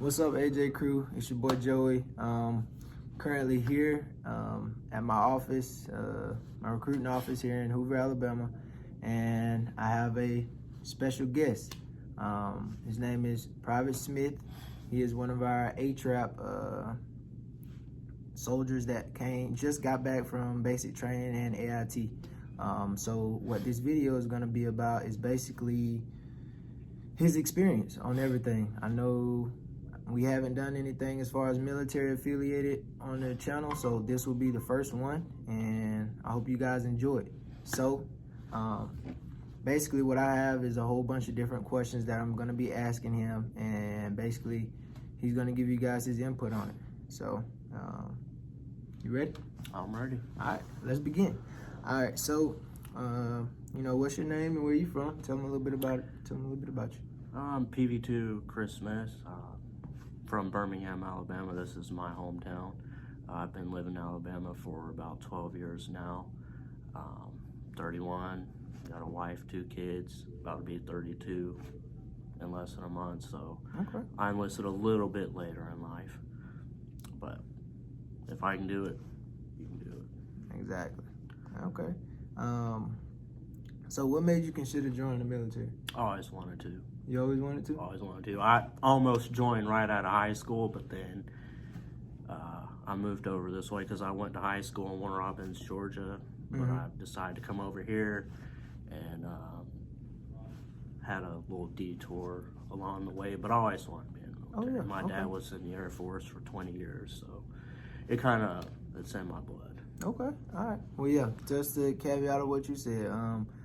What's up, AJ Krew? It's your boy Joey. Currently here at my office, my recruiting office here in Hoover, Alabama, and I have a special guest. His name is Private Smith. He is one of our ATRAP soldiers that just got back from basic training and AIT. So what this video is going to be about is basically his experience on everything. I know we haven't done anything as far as military affiliated on the channel, so this will be the first one, and I hope you guys enjoy it. So basically what I have is a whole bunch of different questions that I'm going to be asking him, and basically he's going to give you guys his input on it. So you ready? I'm ready. All right, let's begin. All right, so what's your name and where you from? Tell me a little bit about it. Tell me a little bit about you. I'm PV2 Chris Smith, from Birmingham, Alabama. This is my hometown. I've been living in Alabama for about 12 years now. 31, got a wife, 2 kids, about to be 32 in less than a month. So okay. I enlisted a little bit later in life, but if I can do it, you can do it. Exactly. Okay. So what made you consider joining the military? I always wanted to. You always wanted to? Always wanted to. I almost joined right out of high school, but then I moved over this way because I went to high school in Warner Robins, Georgia. But I decided to come over here and had a little detour along the way. But I always wanted to be in the military. Oh, yeah. My dad was in the Air Force for 20 years, so it's in my blood. Okay. All right. Well, yeah. Just to caveat of what you said,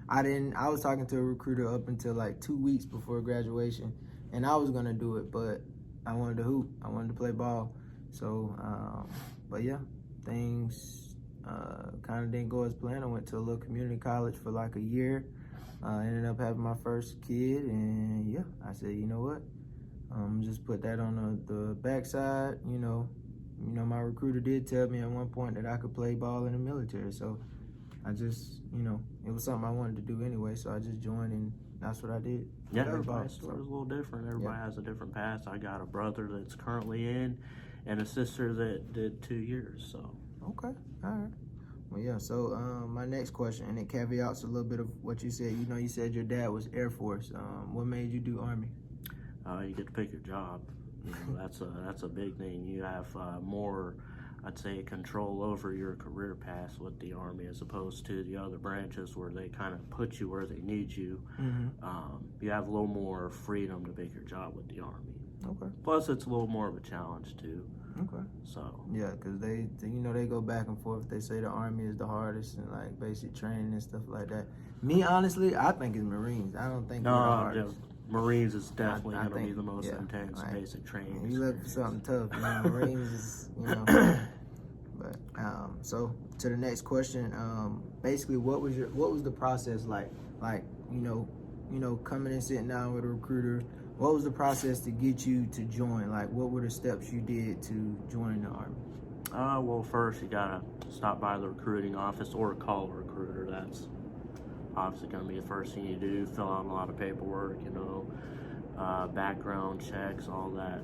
I was talking to a recruiter up until like 2 weeks before graduation, and I was gonna do it, but I wanted to hoop. I wanted to play ball. So, but yeah, things kind of didn't go as planned. I went to a little community college for like a year. Ended up having my first kid, and yeah, I said, you know what? Just put that on the backside. You know, my recruiter did tell me at one point that I could play ball in the military, so I just, it was something I wanted to do anyway, so I just joined, and that's what I did. Yeah, everybody's story is a little different. Everybody has a different path. I got a brother that's currently in, and a sister that did 2 years, so. Okay, all right. Well, yeah, so my next question, and it caveats a little bit of what you said. You said your dad was Air Force. What made you do Army? You get to pick your job. That's a big thing. You have more, I'd say, control over your career path with the Army as opposed to the other branches where they kind of put you where they need you. You have a little more freedom to pick your job with the Army. Okay. Plus, it's a little more of a challenge too. Okay. So. Yeah, because they go back and forth. They say the Army is the hardest and like basic training and stuff like that. Me, honestly, I think it's Marines. I don't think they're the hardest. Marines is definitely going to be the most intense basic training. You look for something tough. Marines is, But so to the next question, basically, what was the process like? Like, coming and sitting down with a recruiter. What was the process to get you to join? Like, what were the steps you did to join the Army? Well, first you gotta stop by the recruiting office or call a recruiter. That's obviously going to be the first thing you do. Fill out a lot of paperwork, background checks, all that,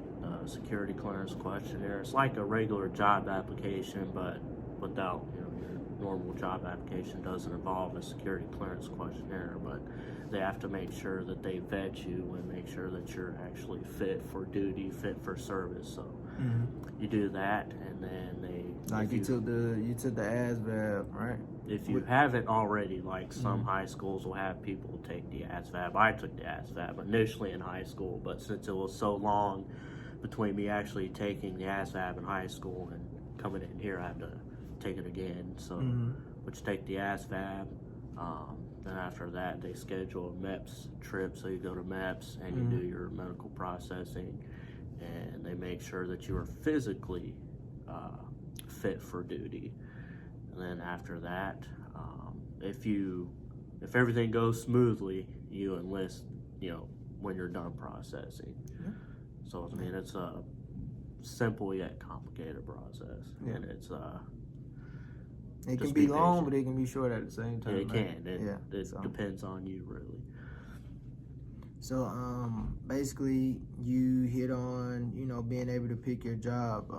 security clearance questionnaire. It's like a regular job application, but without, your normal job application doesn't involve a security clearance questionnaire, but they have to make sure that they vet you and make sure that you're actually fit for duty, fit for service. So you do that, and then you took the ASVAB, right? If you haven't already, like some high schools will have people take the ASVAB. I took the ASVAB initially in high school, but since it was so long between me actually taking the ASVAB in high school and coming in here, I had to take it again. So, but you take the ASVAB, then after that they schedule a MEPS trip, so you go to MEPS and you do your medical processing, and they make sure that you are physically fit for duty. And then after that, if everything goes smoothly, you enlist, when you're done processing. Yeah. So, it's a simple yet complicated process. Yeah. And it's it can be long, but it can be short at the same time. It can. It depends on you, really. So basically you hit on, being able to pick your job.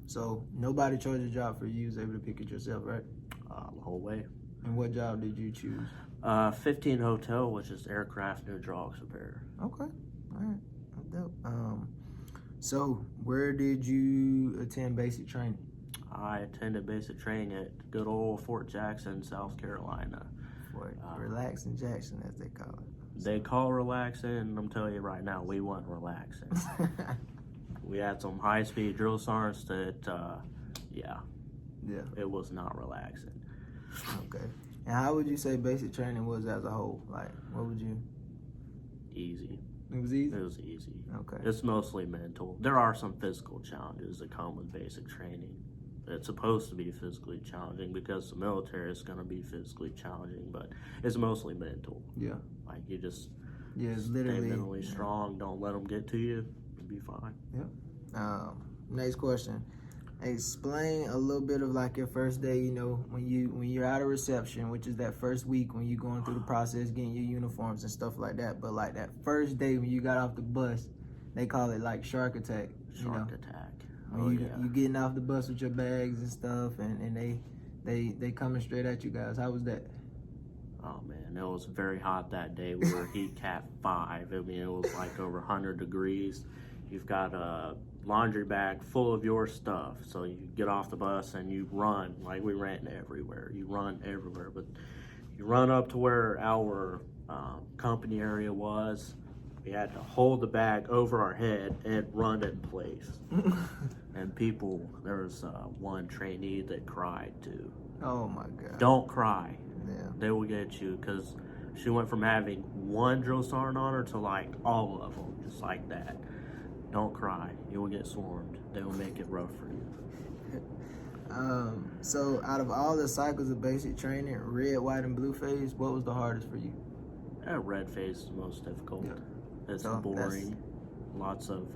So nobody chose your job for you. You was able to pick it yourself, right? The whole way. And what job did you choose? 15 Hotel, which is aircraft hydraulics repair. Okay. All right. Dope. So where did you attend basic training? I attended basic training at good old Fort Jackson, South Carolina. Fort Relaxing Jackson, as they call it. They call relaxing, and I'm telling you right now, we weren't relaxing. We had some high-speed drill sergeants that, yeah, it was not relaxing. Okay. And how would you say basic training was as a whole? Like, what would you? Easy. It was easy? It was easy. Okay. It's mostly mental. There are some physical challenges that come with basic training. It's supposed to be physically challenging because the military is going to be physically challenging, but it's mostly mental. Yeah. Like, you just it's stay literally mentally strong. Don't let them get to you. You'll be fine. Yeah. Next question. Explain a little bit of like your first day, when you're out of reception, which is that first week when you're going through the process, getting your uniforms and stuff like that. But like that first day when you got off the bus, they call it like shark attack. Shark attack. When you getting off the bus with your bags and stuff, and they coming straight at you guys. How was that? Oh man, it was very hot that day. We were heat cap 5. I mean, it was like over 100 degrees. You've got a laundry bag full of your stuff. So you get off the bus and you run. Like, we ran everywhere. You run everywhere. But you run up to where our company area was. We had to hold the bag over our head and run in place. And there was one trainee that cried too. Oh my God. Don't cry. Yeah. They will get you, because she went from having one drill sergeant on her to like all of them, just like that. Don't cry. You will get swarmed. They will make it rough for you. So out of all the cycles of basic training, red, white, and blue phase, what was the hardest for you? Red phase is the most difficult. Yeah. It's boring. Lots of,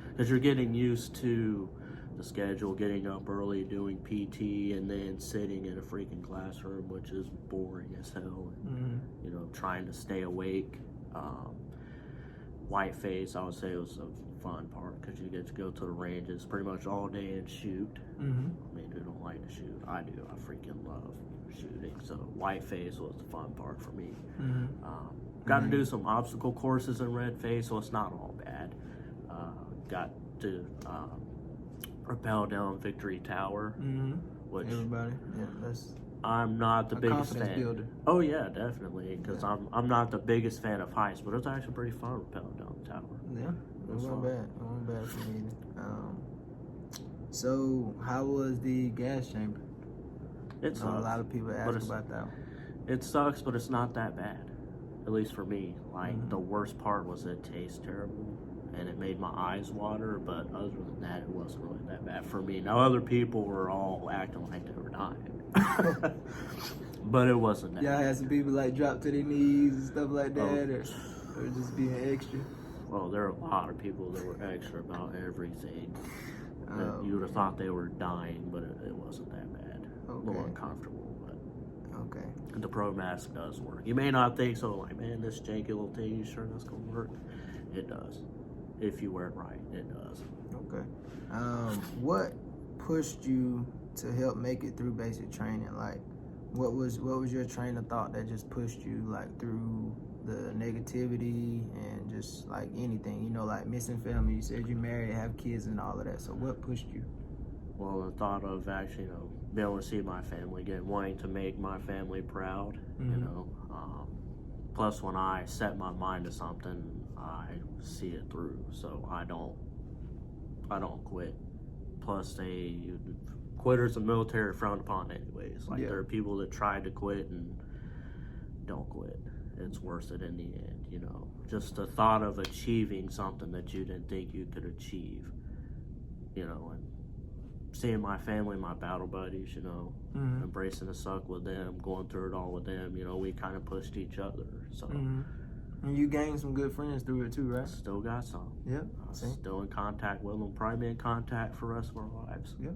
because you're getting used to the schedule, getting up early, doing PT, and then sitting in a freaking classroom, which is boring as hell. And, trying to stay awake. White phase, I would say, was the fun part because you get to go to the ranges pretty much all day and shoot. I mean, who don't like to shoot? I do. I freaking love shooting. So white phase was the fun part for me. Got to do some obstacle courses in red phase, so it's not all bad. Got to rappel down Victory Tower, which everybody, I'm not the biggest fan. Builder. Oh yeah, definitely, because I'm not the biggest fan of heights, but it's actually pretty fun rappelling down the tower. Yeah, it wasn't bad. It wasn't bad for me either. So how was the gas chamber? It sucks. A lot of people ask about that. It sucks, but it's not that bad. At least for me. Like, the worst part was it tastes terrible, and it made my eyes water, but other than that, it wasn't really that bad for me. Now, other people were all acting like they were dying. But it wasn't that Y'all bad. had some people like drop to their knees and stuff like that, or just being extra? Well, there are a lot of people that were extra about everything. You would have thought they were dying, but it wasn't that bad. A little uncomfortable, but okay. the Pro Mask does work. You may not think so, like, man, this janky little thing, you sure that's going to work? It does. If you wear it right, it does. Okay. What pushed you to help make it through basic training? Like, what was your train of thought that just pushed you, like, through the negativity and just like anything, like missing family? You said you married, have kids and all of that. So what pushed you? Well, the thought of actually, being able to see my family again, wanting to make my family proud, plus when I set my mind to something, I see it through. So I don't quit. Plus, quitters in the military are frowned upon anyways. Like, there are people that try to quit and don't quit. It's worth it in the end, Just the thought of achieving something that you didn't think you could achieve, and seeing my family, my battle buddies, embracing the suck with them, going through it all with them, we kind of pushed each other. So. And you gained some good friends through it too, right? Still got some. Yep. Still in contact with them. Probably be in contact for the rest of our lives. Yep.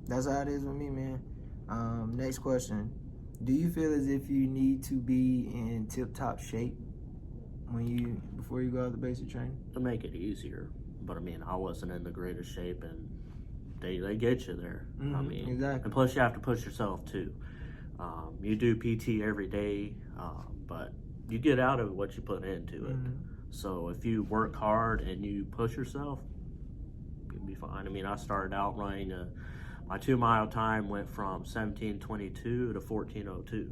That's how it is with me, man. Next question. Do you feel as if you need to be in tip-top shape before you go out the basic training? To make it easier. But I mean, I wasn't in the greatest shape, and they get you there. I mean, exactly. And plus you have to push yourself too. You do PT every day, but you get out of what you put into it. So if you work hard and you push yourself, you'll be fine. I mean, I started out running my 2 mile time went from 17:22 to 14:02.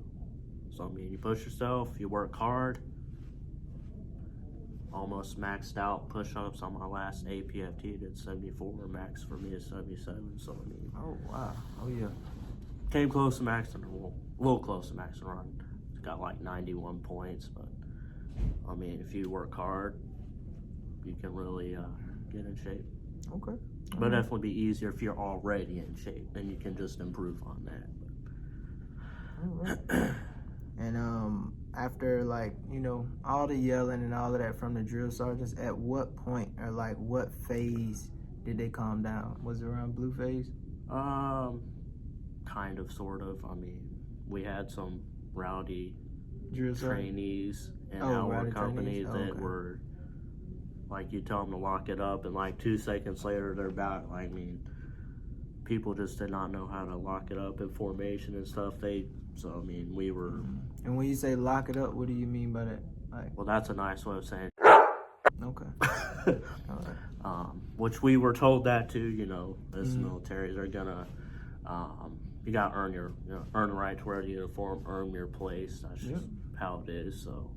So I mean, you push yourself, you work hard. Almost maxed out push-ups on my last APFT. Did 74. Max for me is 77. So I mean, oh wow, oh yeah, came close to maxing, a little close to maxing run. Got like 91 points, but I mean, if you work hard, you can really get in shape. Okay. But definitely be easier if you're already in shape, then you can just improve on that. All right. And after, like, you know, all the yelling and all of that from the drill sergeants, at what point or like what phase did they calm down? Was it around blue phase? Kind of, sort of. I mean, we had some rowdy Drill trainees in Oh, our rowdy company trainees? Oh, that okay. were like, you tell them to lock it up, and like 2 seconds later they're back. I mean, people just did not know how to lock it up in formation and stuff. So I mean, we were. And when you say lock it up, what do you mean by that? Like, Well, that's a nice way of saying. okay. All right. Which we were told that too. You know, as military, they're gonna. You gotta earn earn the right to wear the uniform, earn your place. That's just how it is. So,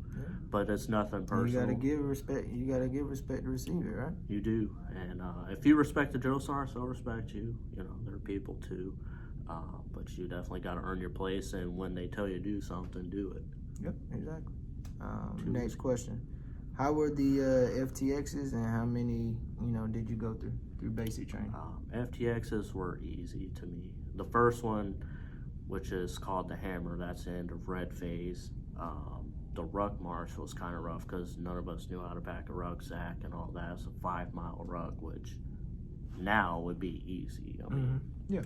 but it's nothing personal. You gotta give respect. You gotta give respect to receive it, right? You do, and if you respect the drill sergeants, they'll respect you. You know, they're people too. But you definitely gotta earn your place, and when they tell you to do something, do it. Yep, exactly. Next question: how were the FTXs, and how many, did you go through basic training? FTXs were easy to me. The first one, which is called the hammer, that's the end of red phase. The ruck march was kind of rough because none of us knew how to pack a rucksack and all that. It's a 5 mile ruck, which now would be easy. I mean, yeah.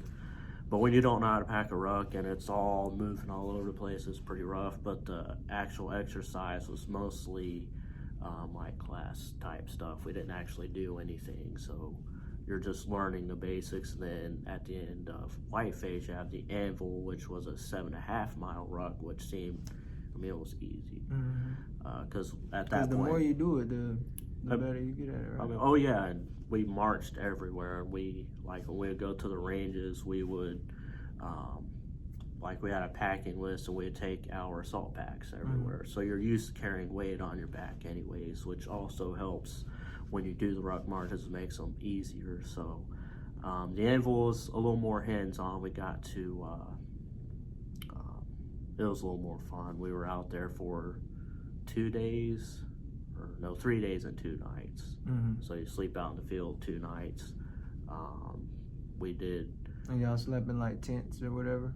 But when you don't know how to pack a ruck and it's all moving all over the place, it's pretty rough. But the actual exercise was mostly like class type stuff. We didn't actually do anything, so you're just learning the basics. And then at the end of white phase, you have the anvil, which was a 7.5 mile ruck, which seemed, it was easy. Because at that point, the more you do it, the better you get at it, right? Oh yeah, and we marched everywhere. We, like, when we would go to the ranges, we would, we had a packing list, and we'd take our assault packs everywhere. So you're used to carrying weight on your back anyways, which also helps when you do the ruck marches. It makes them easier. So the anvil is a little more hands-on. We got to, it was a little more fun. We were out there for 3 days and 2 nights. So you sleep out in the field 2 nights. We did. And y'all slept in like tents or whatever?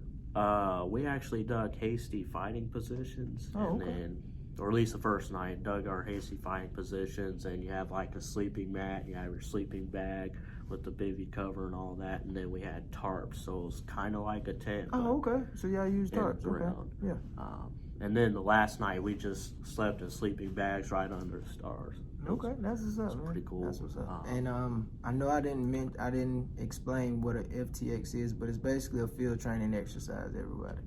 We actually dug hasty fighting positions. Oh, Then, or at least the first night, dug our hasty fighting positions, and you have like a sleeping mat, you have your sleeping bag with the bivy cover and all that, and then we had tarps, so it was kind of like a tent. Oh, okay. So y'all used tarps, okay. Yeah. And then the last night, we just slept in sleeping bags right under the stars. Okay, that's what's up, man. Pretty cool. That's what's up. And I know I didn't explain what a FTX is, but it's basically a field training exercise, everybody.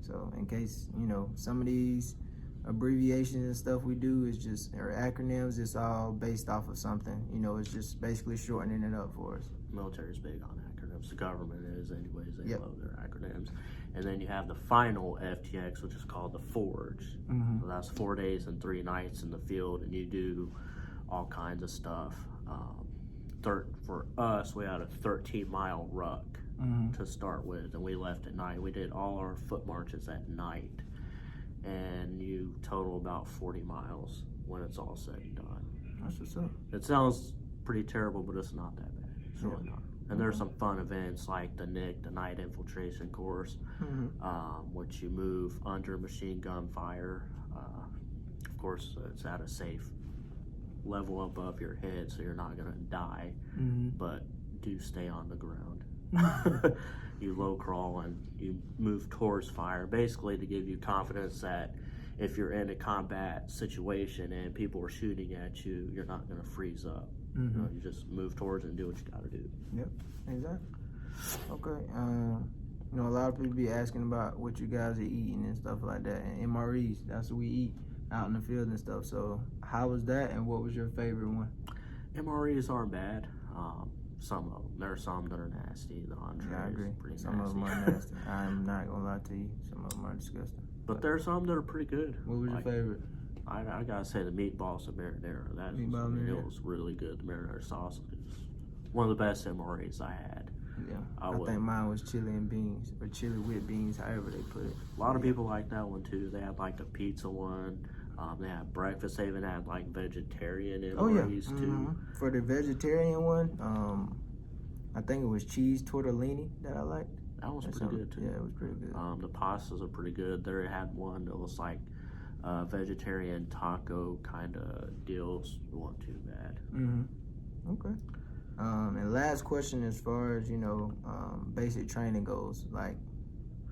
So in case, some of these abbreviations and stuff we do is or acronyms, it's all based off of something. It's just basically shortening it up for us. Military's big on acronyms. The government is anyways. They love their acronyms. And then you have the final FTX, which is called the Forge. So that's 4 days and 3 nights in the field, and you do all kinds of stuff. For us, we had a 13-mile ruck to start with, and we left at night. We did all our foot marches at night, and you total about 40 miles when it's all said and done. That's what's up. It sounds pretty terrible, but it's not that bad. It's really not. And there's some fun events like the NIC, the Night Infiltration Course, which you move under machine gun fire. Of course, it's at a safe level above your head, so you're not going to die, but do stay on the ground. You low crawl and you move towards fire, basically to give you confidence that if you're in a combat situation and people are shooting at you, you're not going to freeze up. Mm-hmm. You know, you just move towards it and do what you got to do. Yep, exactly. Okay. You know, a lot of people be asking about what you guys are eating and stuff like that. And MREs, that's what we eat out in the field and stuff. So how was that, and what was your favorite one? MREs aren't bad. Some of them. There are some that are nasty. The entree Yeah, I agree. is pretty Some nasty. of them are nasty. I'm not gonna lie to you. Some of them are disgusting. But there are some that are pretty good. What was your favorite? I gotta say the meatballs at marinara. It was really good. The marinara sauce is one of the best MREs I had. Yeah, I think mine was chili and beans, or chili with beans, however they put it. A lot of people like that one too. They had like a pizza one. They had breakfast. They even had like vegetarian MREs too. For the vegetarian one, I think it was cheese tortellini that I liked. That was pretty good too. Yeah, it was pretty good. The pastas are pretty good. They had one that was like vegetarian taco kind of deals. It wasn't too bad. Okay. And last question, as far as, you know, basic training goes, like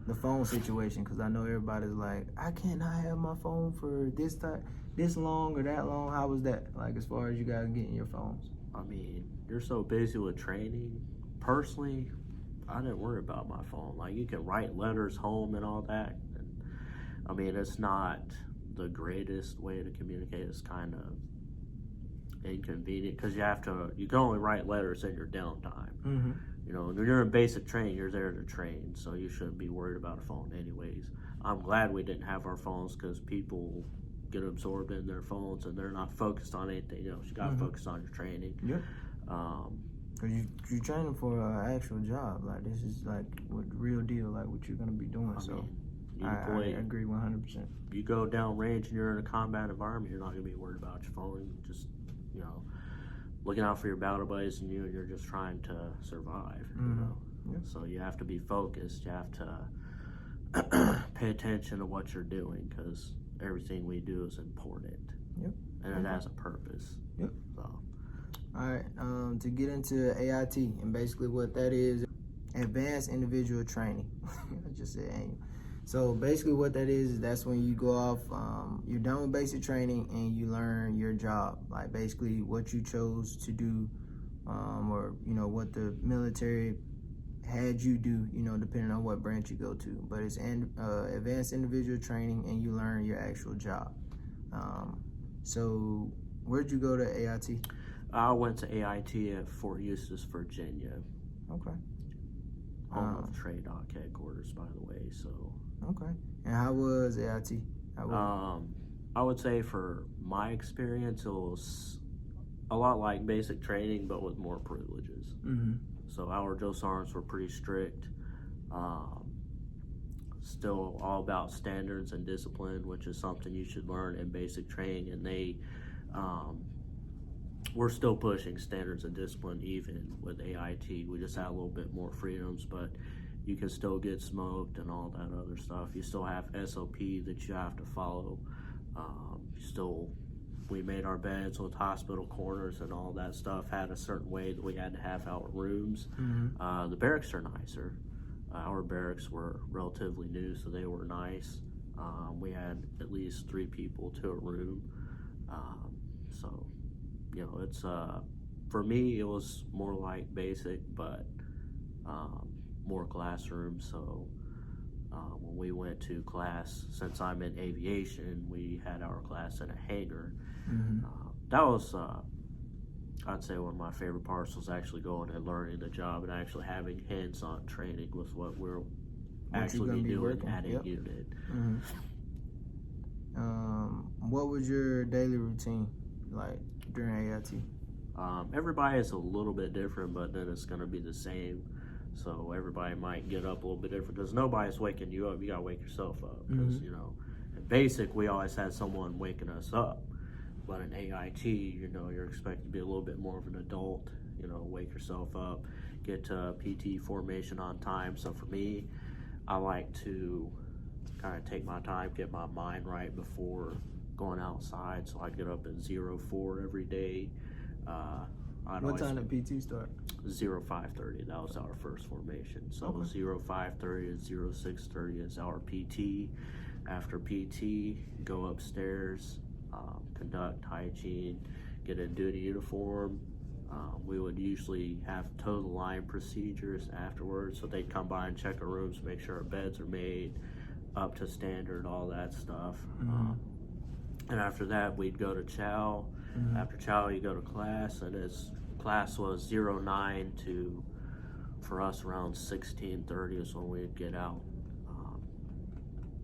the phone situation, because I know everybody's like, I cannot have my phone for this long or that long. How was that, like, as far as you guys getting your phones? I mean, you're so busy with training. Personally, I didn't worry about my phone. Like, you can write letters home and all that. And, I mean, it's not the greatest way to communicate. It's kind of inconvenient because you can only write letters in your downtime. You know, when you're in basic training, you're there to train, so you shouldn't be worried about a phone anyways. I'm glad we didn't have our phones because people get absorbed in their phones and they're not focused on anything else. You gotta focus on your training. Yep. Cause you're training for an actual job. Like, this is like what the real deal, like what you're gonna be doing. I agree 100%. You go down range and you're in a combat environment, you're not gonna be worried about your phone. Just, you know, looking out for your battle buddies and you're just trying to survive. You know, so you have to be focused. You have to pay attention to what you're doing because everything we do is important. And it has a purpose. So. All right, to get into AIT, and basically what that is, advanced individual training. I just said annual. So basically what that is that's when you go off, you're done with basic training and you learn your job, like basically what you chose to do, or, you know, what the military had you do, you know, depending on what branch you go to. But it's advanced individual training and you learn your actual job. So where'd you go to AIT? I went to AIT at Fort Eustis, Virginia. Okay. Home of Trade Dock headquarters, by the way. So. Okay. And how was AIT? I would say for my experience, it was a lot like basic training, but with more privileges. So our drill sergeants were pretty strict. Still all about standards and discipline, which is something you should learn in basic training. And they, we're still pushing standards and discipline even with AIT. We just had a little bit more freedoms, but you can still get smoked and all that other stuff. You still have SOP that you have to follow. We made our beds with hospital corners and all that stuff, had a certain way that we had to have our rooms. The barracks are nicer. Our barracks were relatively new, so they were nice. We had at least 3 people to a room. So, you know, it's, for me, it was more like basic, but more classroom. So when we went to class, since I'm in aviation, we had our class in a hangar. That was, I'd say one of my favorite parts was actually going and learning the job and actually having hands-on training with what we're actually doing at a unit. What was your daily routine like during AIT? Everybody is a little bit different, but then it's going to be the same. So everybody might get up a little bit different because nobody's waking you up. You got to wake yourself up because, you know, in basic, we always had someone waking us up. But in AIT, you know, you're expected to be a little bit more of an adult, you know, wake yourself up, get to PT formation on time. So for me, I like to kind of take my time, get my mind right before going outside. So I get up at 04 every day. What time did PT start? 05:30. That was our first formation. So 05:30 to 06:30 is our PT. After PT, go upstairs, conduct hygiene, get a duty uniform. We would usually have total line procedures afterwards, so they'd come by and check our rooms, make sure our beds are made up to standard, all that stuff. And after that, we'd go to chow. After chow, you go to class, and class was 09 to, for us, around 16:30 is when we'd get out.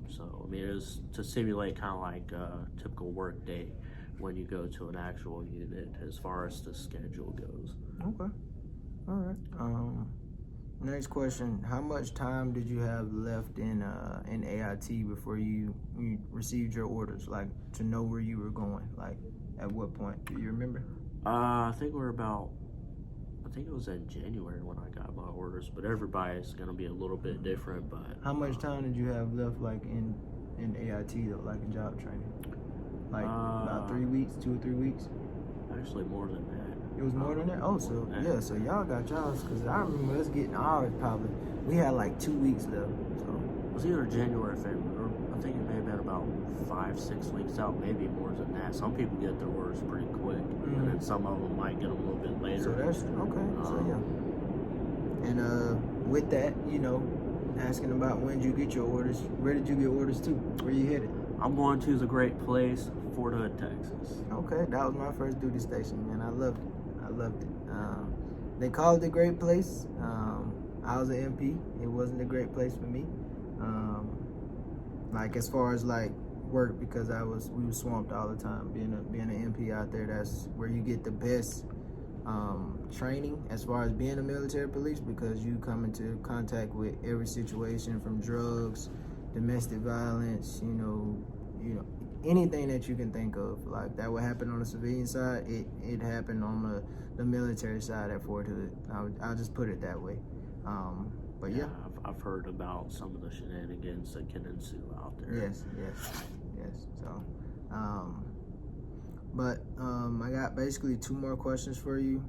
So, I mean, it was to simulate kind of like a typical work day when you go to an actual unit as far as the schedule goes. Okay. All right. Next question: how much time did you have left in AIT before you received your orders? Like, to know where you were going. Like, at what point? Do you remember? I think it was in January when I got my orders, but everybody's gonna be a little bit different. But how much time did you have left, like in AIT though, like in job training? Like about 3 weeks, 2 or 3 weeks? Actually, more than that. It was more than that? Oh, so yeah, so y'all got jobs, because I remember us getting ours probably. We had like 2 weeks left. So it was either January or February, or I think it may have been about 5-6 weeks out, maybe more than that. Some people get their orders pretty quick, and then some of them might get them a little bit later. So that's okay. So yeah. And with that, asking about when did you get your orders? Where did you get orders to? Where you headed? I'm going to the great place, Fort Hood, Texas. Okay, that was my first duty station, man. I loved it. They called it a great place. I was an MP. It wasn't a great place for me. Like, as far as like work, because we were swamped all the time. Being an MP out there, that's where you get the best training as far as being a military police, because you come into contact with every situation, from drugs, domestic violence, anything that you can think of. Like, that would happen on the civilian side, it happened on the military side at Fort Hood. I'll just put it that way. But yeah. I've heard about some of the shenanigans that can ensue out there. Yes. So, I got basically 2 more questions for you.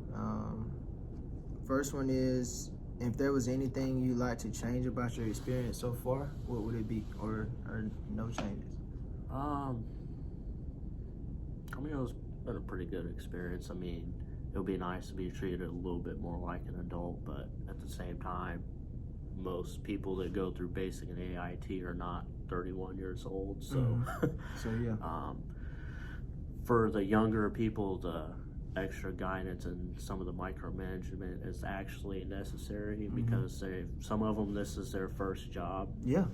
First one is, if there was anything you'd like to change about your experience so far, what would it be, or no changes? I mean, it's been a pretty good experience. I mean, it would be nice to be treated a little bit more like an adult, but at the same time, most people that go through Basic and AIT are not 31 years old, so So yeah. For the younger people, the extra guidance and some of the micromanagement is actually necessary, because some of them, this is their first job. Yeah.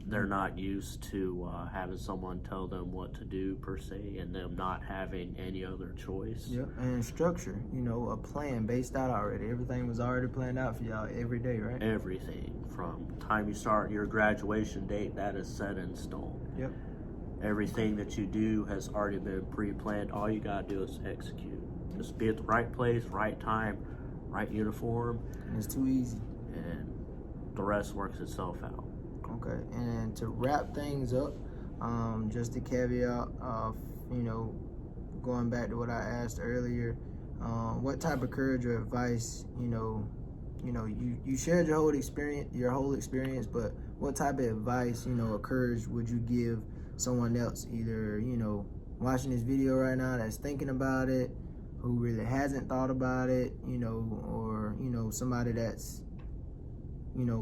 They're not used to having someone tell them what to do, per se, and them not having any other choice. Yeah, and structure, a plan based out already. Everything was already planned out for y'all every day, right? Everything, from time you start your graduation date, that is set in stone. Yep. Everything that you do has already been pre-planned. All you gotta do is execute. Just be at the right place, right time, right uniform. And it's too easy. And the rest works itself out. Okay, and to wrap things up, just a caveat of, going back to what I asked earlier, what type of courage or advice, you shared your whole experience, but what type of advice, or courage would you give someone else, either, watching this video right now that's thinking about it, who really hasn't thought about it, or, somebody that's,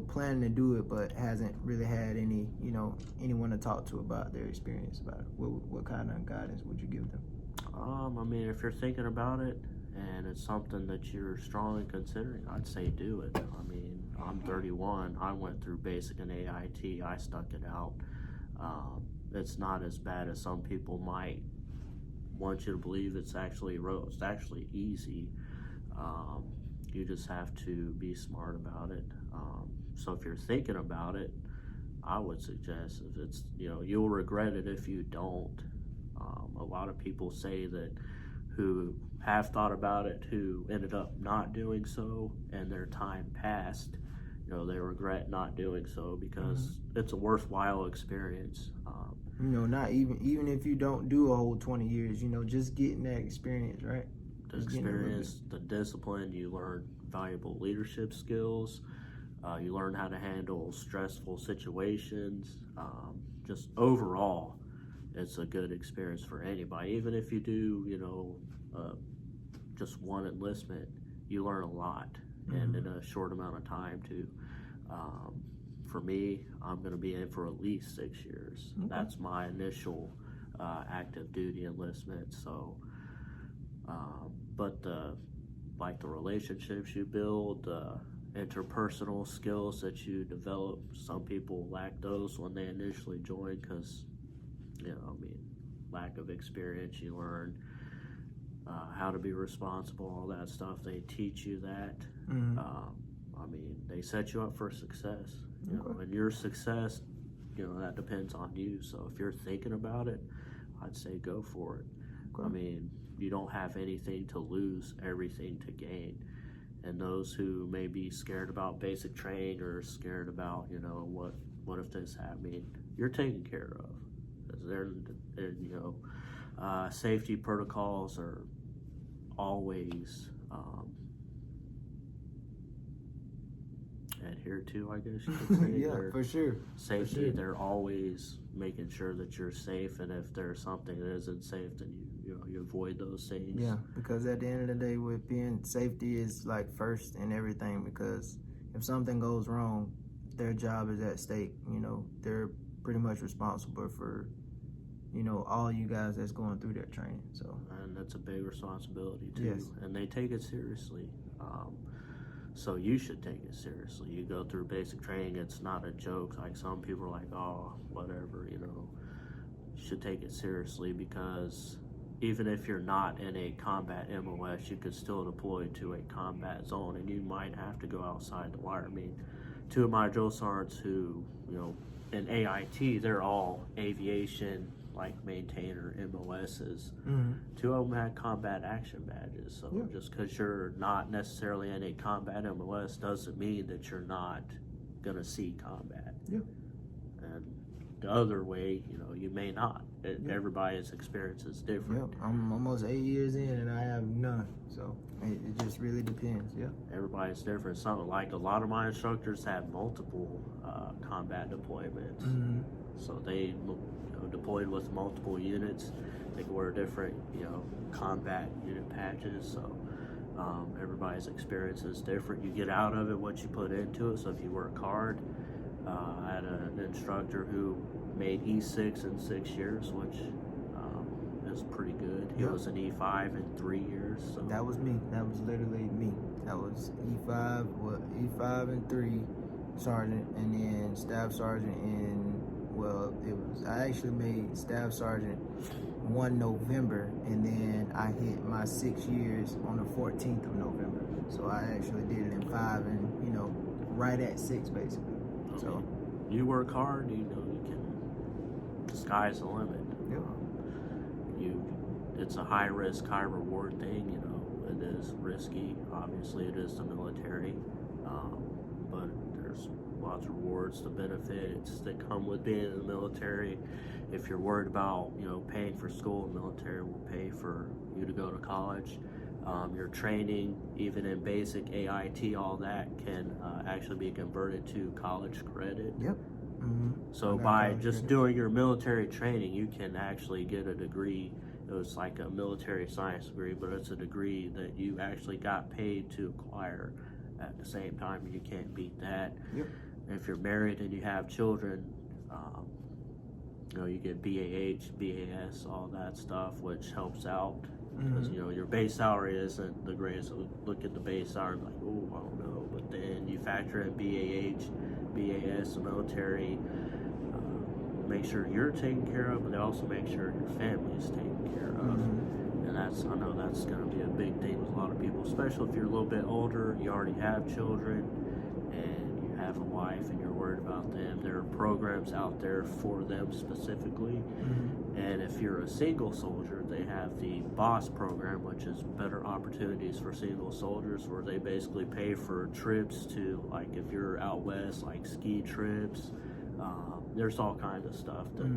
planning to do it but hasn't really had anyone to talk to about their experience about it? What kind of guidance would you give them? I mean, if you're thinking about it and it's something that you're strongly considering, I'd say do it. I mean, I'm 31. I went through Basic and AIT. I stuck it out. It's not as bad as some people might want you to believe. It's actually easy. You just have to be smart about it. So if you're thinking about it, I would suggest, if it's, you'll regret it if you don't. A lot of people say that, who have thought about it, who ended up not doing so, and their time passed, they regret not doing so, because it's a worthwhile experience. Not even if you don't do a whole 20 years, just getting that experience, right? The experience, the discipline, you learn valuable leadership skills. You learn how to handle stressful situations. Just overall, it's a good experience for anybody. Even if you do, just one enlistment, you learn a lot, and in a short amount of time too. For me, I'm going to be in for at least 6 years. Okay. That's my initial active duty enlistment. So, but the relationships you build, interpersonal skills that you develop, some people lack those when they initially join because, lack of experience. You learn how to be responsible, all that stuff. They teach you that. They set you up for success. And your success, that depends on you. So if you're thinking about it, I'd say go for it. Okay. You don't have anything to lose, everything to gain. And those who may be scared about basic training or scared about, what if this happened, you're taken care of. Safety protocols are always adhered to, I guess you could say. Yeah, for sure. Safety, for sure. They're always making sure that you're safe, and if there's something that isn't safe, then you avoid those things. Yeah, because at the end of the day, with being safety is like first in everything, because if something goes wrong, their job is at stake. They're pretty much responsible for all you guys that's going through that training. So, and that's a big responsibility too. Yes. And they take it seriously. So you should take it seriously. You go through basic training, it's not a joke. Like some people are like, oh, whatever, You should take it seriously, because even if you're not in a combat MOS, you could still deploy to a combat zone, and you might have to go outside the wire. Two of my drill sergeants who, in AIT, they're all aviation, maintainer MOSs. Two of them had combat action badges. So just because you're not necessarily in a combat MOS doesn't mean that you're not going to see combat. Yeah. And the other way, you may not. Everybody's experience is different. Yeah, I'm almost 8 years in and I have none. So it just really depends. Yeah. Everybody's different. Something like a lot of my instructors have multiple combat deployments. So they deployed with multiple units. They can wear different, combat unit patches. So everybody's experience is different. You get out of it what you put into it. So if you work hard, I had an instructor who made E6 in 6 years, which is pretty good. He was an E5 in 3 years. So that was me. That was literally me. That was E5 and 3 sergeant, and then staff sergeant I actually made staff sergeant 1 November, and then I hit my 6 years on the 14th of November. So I actually did it in 5 and, right at 6 basically. So you work hard, you can, the sky's the limit. It's a high risk, high reward thing. It is risky. Obviously, it is the military, but there's lots of rewards, the benefits that come with being in the military. If you're worried about, paying for school, the military will pay for you to go to college. Your training, even in basic AIT, all that can actually be converted to college credit. Yep. So by just doing your military training, you can actually get a degree. It was like a military science degree, but it's a degree that you actually got paid to acquire at the same time. You can't beat that. Yep. If you're married and you have children, you get BAH, BAS, all that stuff, which helps out. Because, your base salary isn't the greatest. So look at the base salary like, oh, I don't know. But then you factor in BAH, BAS, the military, make sure you're taken care of, but they also make sure your family is taken care of. And I know that's going to be a big thing with a lot of people, especially if you're a little bit older, you already have children, and you have a wife, and you're worried about them. There are programs out there for them specifically. And if you're a single soldier, they have the BOSS program, which is Better Opportunities for Single Soldiers, where they basically pay for trips to, like, if you're out west, like ski trips. There's all kinds of stuff that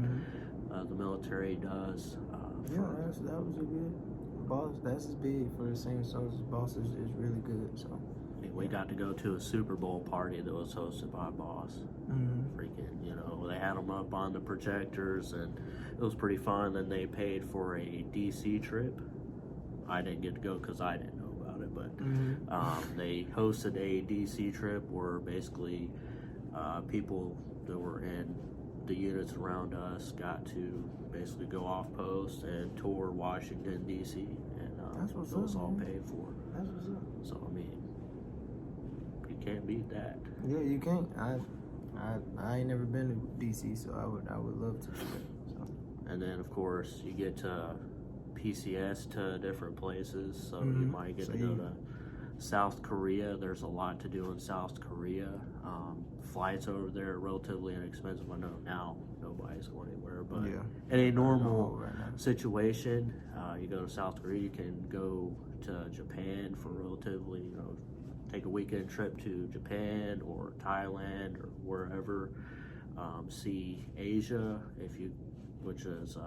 the military does. That was a good boss. That's big for the single soldiers. Boss is really good. So we got to go to a Super Bowl party that was hosted by Boss. Freaking, you know, they had them up on the projectors, and it was pretty fun. And they paid for a DC trip. I didn't get to go because I didn't know about it, but they hosted a DC trip where basically people that were in the units around us got to basically go off post and tour Washington DC, and it was all paid for. That's what's up. So I mean, you can't beat that. Yeah, you can't. I ain't never been to DC, so I would love to do it. So. And then of course you get to PCS to different places, so you might get to go to South Korea. There's a lot to do in South Korea. Flights over there are relatively inexpensive. I know now nobody's going anywhere, but in a normal situation, you go to South Korea, you can go to Japan for relatively, you know, take a weekend trip to Japan or Thailand or wherever. See Asia, which is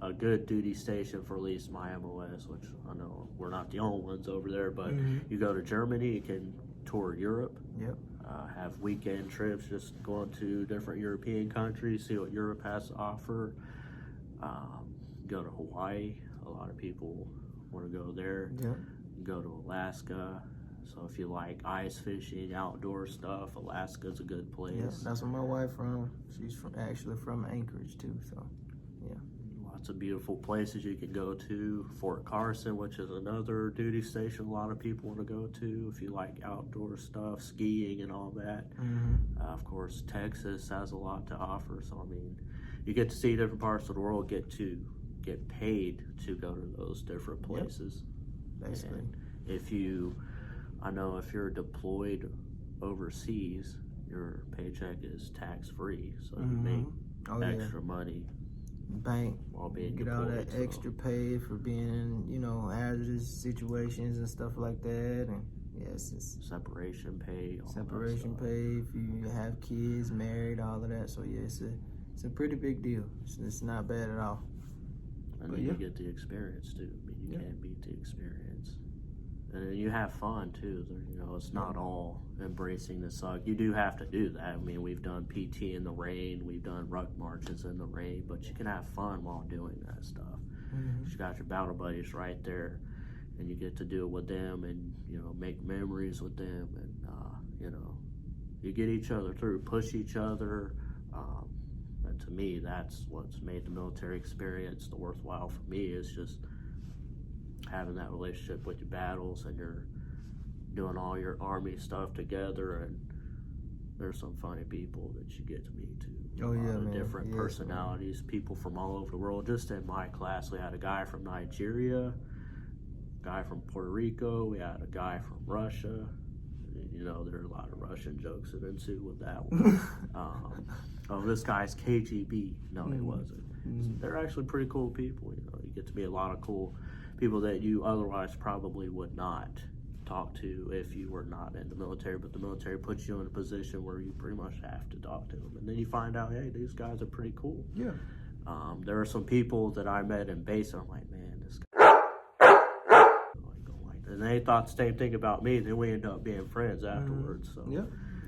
a good duty station for at least my MOS, which I know we're not the only ones over there, but you go to Germany, you can tour Europe. Have weekend trips, just going to different European countries, see what Europe has to offer. Go to Hawaii. A lot of people want to go there. Go to Alaska. So if you like ice fishing, outdoor stuff, Alaska's a good place. Yeah, that's where my wife from. She's actually from Anchorage too. So, yeah. Lots of beautiful places you can go to. Fort Carson, which is another duty station a lot of people want to go to if you like outdoor stuff, skiing and all that. Of course, Texas has a lot to offer. So, I mean, you get to see different parts of the world, get paid to go to those different places. Basically. And I know if you're deployed overseas, your paycheck is tax-free, so you make extra money. Bank, while being get deployed, all that extra pay for being in, you know, hazardous situations and stuff like that. And yes, it's separation pay. Separation pay if you have kids, married, all of that. So yeah, it's a pretty big deal. It's not bad at all. And then you get the experience too. I mean, you can't beat the experience. And then you have fun too. You know, it's not all embracing the suck. You do have to do that. I mean, we've done PT in the rain, we've done ruck marches in the rain, but you can have fun while doing that stuff. You got your battle buddies right there, and you get to do it with them, and you know, make memories with them, and you know, you get each other through, push each other. And to me, that's what's made the military experience the worthwhile for me, is just having that relationship with your battles, and you're doing all your Army stuff together, and there's some funny people that you get to meet too. Different personalities, people from all over the world. Just in my class, we had a guy from Nigeria, a guy from Puerto Rico, we had a guy from Russia. You know, there are a lot of Russian jokes that ensue with that one. This guy's KGB. No, he wasn't. They're actually pretty cool people. You know, you get to meet a lot of cool people that you otherwise probably would not talk to if you were not in the military, but the military puts you in a position where you pretty much have to talk to them, and then you find out, hey, these guys are pretty cool. There are some people that I met in base, and I'm like, man, this guy, and they thought the same thing about me, and then we end up being friends afterwards. So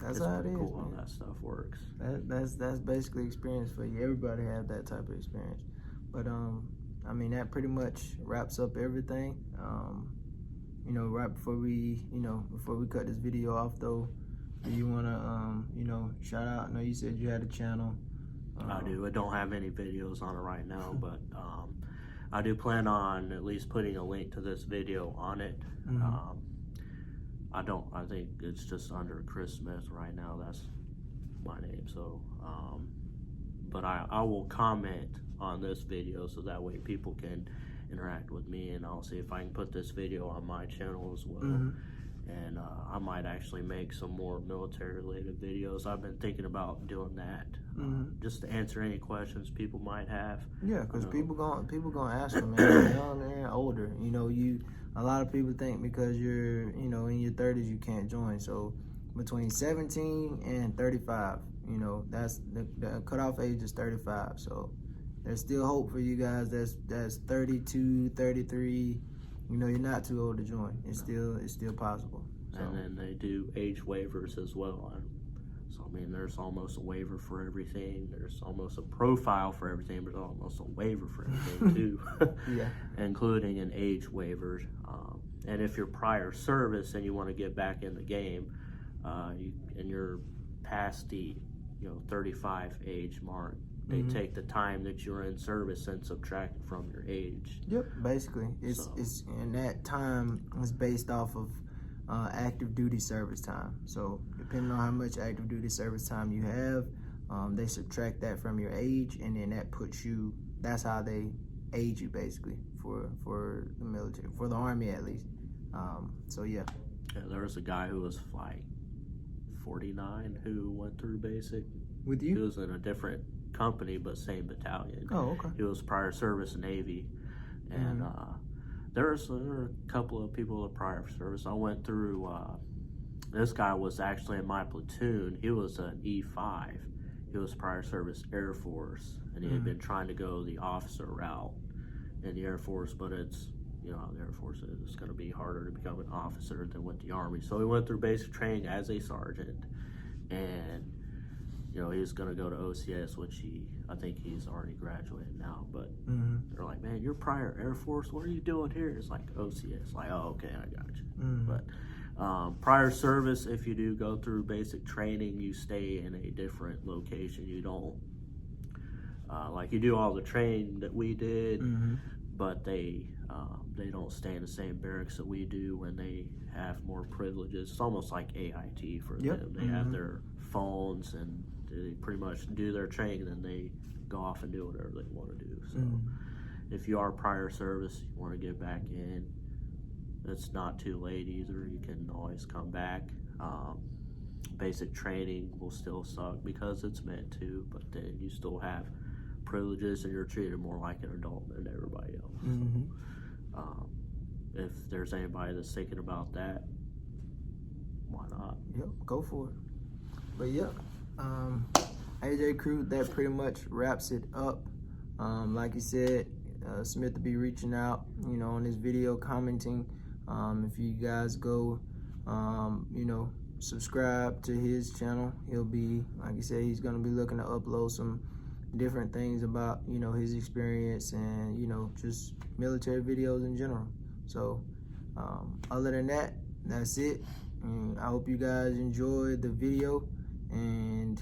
that's it's how it is. Cool how that stuff works. That's basically experience for you. Everybody have that type of experience, but I mean, that pretty much wraps up everything. You know, right before we cut this video off though, do you wanna you know, shout out? I know you said you had a channel. I do. I don't have any videos on it right now, but I do plan on at least putting a link to this video on it. I think it's just under Chris Smith right now. That's my name. So, but I will comment on this video so that way people can interact with me, and I'll see if I can put this video on my channel as well. And I might actually make some more military related videos. I've been thinking about doing that, just to answer any questions people might have. Yeah, because people gonna ask them, man, young and older. You know, a lot of people think because you're, you know, in your 30s you can't join. So between 17 and 35, you know, that's the cutoff age is 35. So there's still hope for you guys that's 32, 33. You know, you're not too old to join. It's still possible. And then they do age waivers as well. So, I mean, there's almost a waiver for everything. There's almost a profile for everything, but almost a waiver for everything, too. Yeah. Including an age waiver. And if you're prior service and you want to get back in the game, and you're past the 35 age mark, they take the time that you're in service and subtract it from your age. Yep, basically. It's and that time is based off of active duty service time. So depending on how much active duty service time you have, they subtract that from your age, and then that puts you, that's how they age you basically for the military, for the Army at least. So yeah, there was a guy who was like 49 who went through basic with you. He was in a different company but same battalion. Oh, okay. He was prior service Navy, and there were a couple of people with prior service. I went through. This guy was actually in my platoon. He was an E5. He was prior service Air Force, and he had been trying to go the officer route in the Air Force, but it's the Air Force is going to be harder to become an officer than with the Army. So he went through basic training as a sergeant, and he's going to go to OCS, which I think he's already graduated now. But they're like, man, you're prior Air Force. What are you doing here? It's like OCS. Like, oh, okay, I got you. But prior service, if you do go through basic training, you stay in a different location. You don't like you do all the training that we did, but they don't stay in the same barracks that we do when they have more privileges. It's almost like AIT for them. They have their phones and they pretty much do their training, and then they go off and do whatever they want to do. So if you are prior service, you want to get back in, it's not too late either. You can always come back. Basic training will still suck because it's meant to, but then you still have privileges and you're treated more like an adult than everybody else. So, if there's anybody that's thinking about that, why not? Yep, go for it. But yeah, AJ Krew, that pretty much wraps it up. Like you said, Smith will be reaching out, on this video, commenting. If you guys go, subscribe to his channel, he'll be, like you said, he's going to be looking to upload some different things about, his experience and, just military videos in general. So, other than that, that's it. And I hope you guys enjoyed the video, and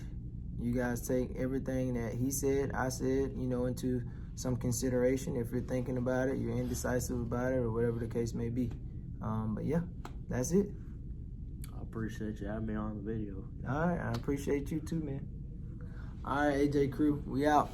you guys take everything that he said, I said, into some consideration. If you're thinking about it, you're indecisive about it, or whatever the case may be. But yeah, that's it. I appreciate you having me on the video. All right, I appreciate you too, man. All right, AJ Krew, we out.